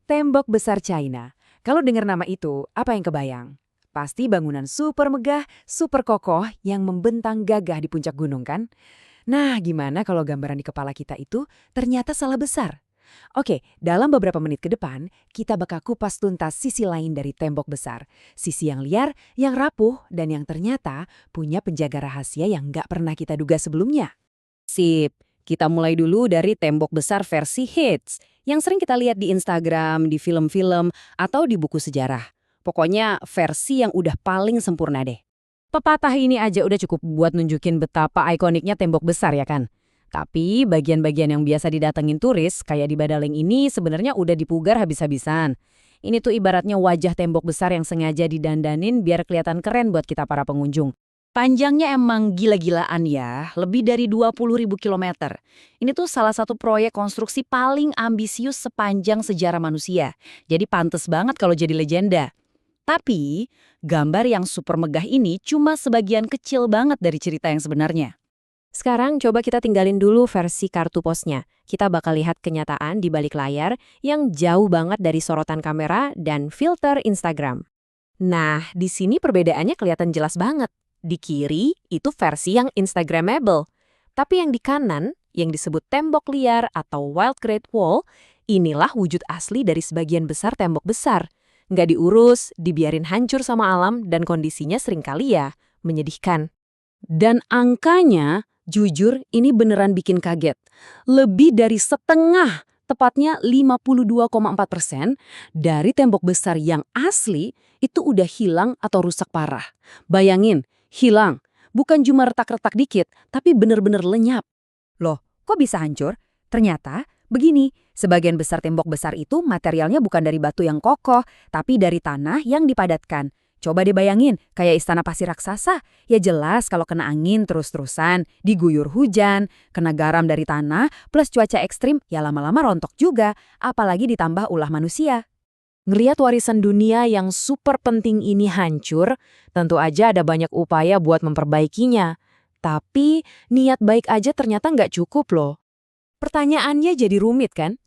Tembok besar China. Kalau dengar nama itu, apa yang kebayang? Pasti bangunan super megah, super kokoh yang membentang gagah di puncak gunung kan? Nah, gimana kalau gambaran di kepala kita itu ternyata salah besar? Oke, dalam beberapa menit ke depan, kita bakal kupas tuntas sisi lain dari tembok besar. Sisi yang liar, yang rapuh, dan yang ternyata punya penjaga rahasia yang nggak pernah kita duga sebelumnya. Sip, kita mulai dulu dari tembok besar versi hits, yang sering kita lihat di Instagram, di film-film, atau di buku sejarah. Pokoknya versi yang udah paling sempurna deh. Pepatah ini aja udah cukup buat nunjukin betapa ikoniknya tembok besar ya kan? Tapi bagian-bagian yang biasa didatengin turis, kayak di Badaling ini sebenarnya udah dipugar habis-habisan. Ini tuh ibaratnya wajah tembok besar yang sengaja didandanin biar kelihatan keren buat kita para pengunjung. Panjangnya emang gila-gilaan ya, lebih dari 20.000 kilometer. Ini tuh salah satu proyek konstruksi paling ambisius sepanjang sejarah manusia. Jadi pantes banget kalau jadi legenda. Tapi, gambar yang super megah ini cuma sebagian kecil banget dari cerita yang sebenarnya. Sekarang coba kita tinggalin dulu versi kartu posnya. Kita bakal lihat kenyataan di balik layar yang jauh banget dari sorotan kamera dan filter Instagram. Nah, di sini perbedaannya kelihatan jelas banget. Di kiri itu versi yang Instagramable. Tapi yang di kanan, yang disebut tembok liar atau Wild Great Wall, inilah wujud asli dari sebagian besar tembok besar. Nggak diurus, dibiarin hancur sama alam, dan kondisinya seringkali ya menyedihkan. Dan angkanya, jujur ini beneran bikin kaget. Lebih dari setengah, tepatnya 52,4% dari tembok besar yang asli itu udah hilang atau rusak parah. Bayangin, hilang. Bukan cuma retak-retak dikit, tapi bener-bener lenyap. Loh, kok bisa hancur? Ternyata, begini, sebagian besar tembok besar itu materialnya bukan dari batu yang kokoh, tapi dari tanah yang dipadatkan. Coba dibayangin, kayak istana pasir raksasa. Ya jelas kalau kena angin terus-terusan, diguyur hujan, kena garam dari tanah, plus cuaca ekstrim, ya lama-lama rontok juga, apalagi ditambah ulah manusia. Ngeliat warisan dunia yang super penting ini hancur, tentu aja ada banyak upaya buat memperbaikinya. Tapi niat baik aja ternyata nggak cukup loh. Pertanyaannya jadi rumit kan?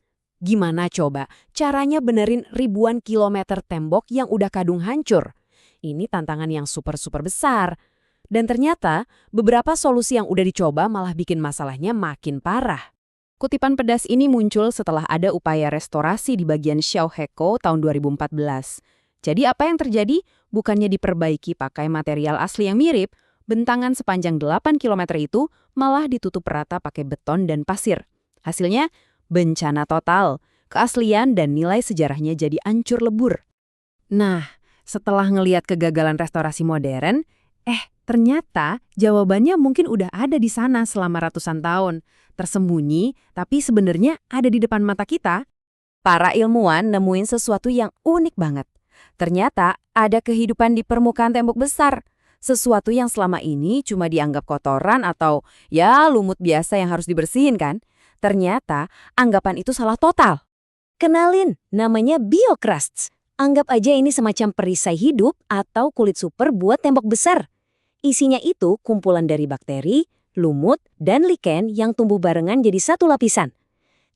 Gimana coba caranya benerin ribuan kilometer tembok yang udah kadung hancur? Ini tantangan yang super-super besar. Dan ternyata beberapa solusi yang udah dicoba malah bikin masalahnya makin parah. Kutipan pedas ini muncul setelah ada upaya restorasi di bagian Xiaohekou tahun 2014. Jadi apa yang terjadi? Bukannya diperbaiki pakai material asli yang mirip, bentangan sepanjang 8 km itu malah ditutup rata pakai beton dan pasir. Hasilnya, bencana total. Keaslian dan nilai sejarahnya jadi ancur lebur. Nah, setelah ngeliat kegagalan restorasi modern, ternyata jawabannya mungkin udah ada di sana selama ratusan tahun. Tersembunyi, tapi sebenarnya ada di depan mata kita. Para ilmuwan nemuin sesuatu yang unik banget. Ternyata ada kehidupan di permukaan tembok besar. Sesuatu yang selama ini cuma dianggap kotoran atau ya lumut biasa yang harus dibersihin kan. Ternyata anggapan itu salah total. Kenalin, namanya biocrusts. Anggap aja ini semacam perisai hidup atau kulit super buat tembok besar. Isinya itu kumpulan dari bakteri, lumut, dan lichen yang tumbuh barengan jadi satu lapisan.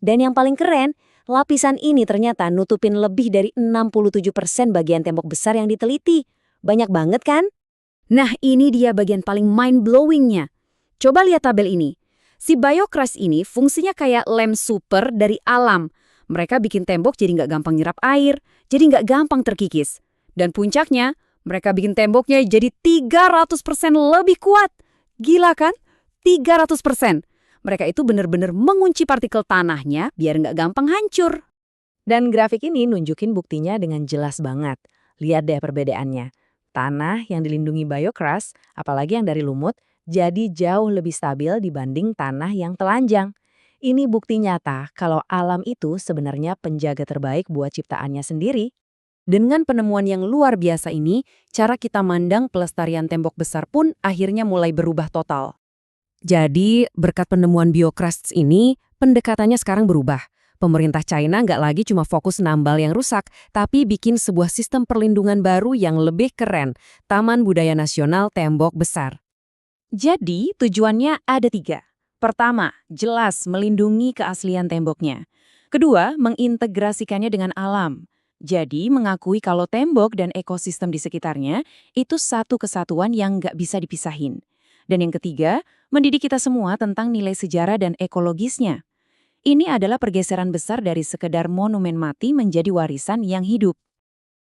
Dan yang paling keren, lapisan ini ternyata nutupin lebih dari 67% bagian tembok besar yang diteliti. Banyak banget kan? Nah, ini dia bagian paling mind-blowing-nya. Coba lihat tabel ini. Si biocrust ini fungsinya kayak lem super dari alam. Mereka bikin tembok jadi nggak gampang nyerap air, jadi nggak gampang terkikis. Dan puncaknya, mereka bikin temboknya jadi 300% lebih kuat. Gila kan? 300%. Mereka itu benar-benar mengunci partikel tanahnya biar nggak gampang hancur. Dan grafik ini nunjukin buktinya dengan jelas banget. Lihat deh perbedaannya. Tanah yang dilindungi biocrust, apalagi yang dari lumut, jadi jauh lebih stabil dibanding tanah yang telanjang. Ini bukti nyata kalau alam itu sebenarnya penjaga terbaik buat ciptaannya sendiri. Dengan penemuan yang luar biasa ini, cara kita mandang pelestarian tembok besar pun akhirnya mulai berubah total. Jadi, berkat penemuan biocrusts ini, pendekatannya sekarang berubah. Pemerintah China nggak lagi cuma fokus nambal yang rusak, tapi bikin sebuah sistem perlindungan baru yang lebih keren, Taman Budaya Nasional Tembok Besar. Jadi, tujuannya ada 3. Pertama, jelas melindungi keaslian temboknya. Kedua, mengintegrasikannya dengan alam. Jadi, mengakui kalau tembok dan ekosistem di sekitarnya itu satu kesatuan yang nggak bisa dipisahin. Dan yang ketiga, mendidik kita semua tentang nilai sejarah dan ekologisnya. Ini adalah pergeseran besar dari sekedar monumen mati menjadi warisan yang hidup.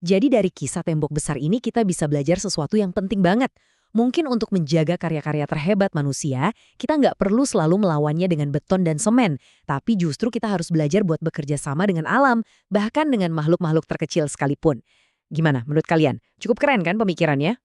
Jadi dari kisah tembok besar ini kita bisa belajar sesuatu yang penting banget. Mungkin untuk menjaga karya-karya terhebat manusia, kita nggak perlu selalu melawannya dengan beton dan semen. Tapi justru kita harus belajar buat bekerja sama dengan alam, bahkan dengan makhluk-makhluk terkecil sekalipun. Gimana menurut kalian? Cukup keren kan pemikirannya?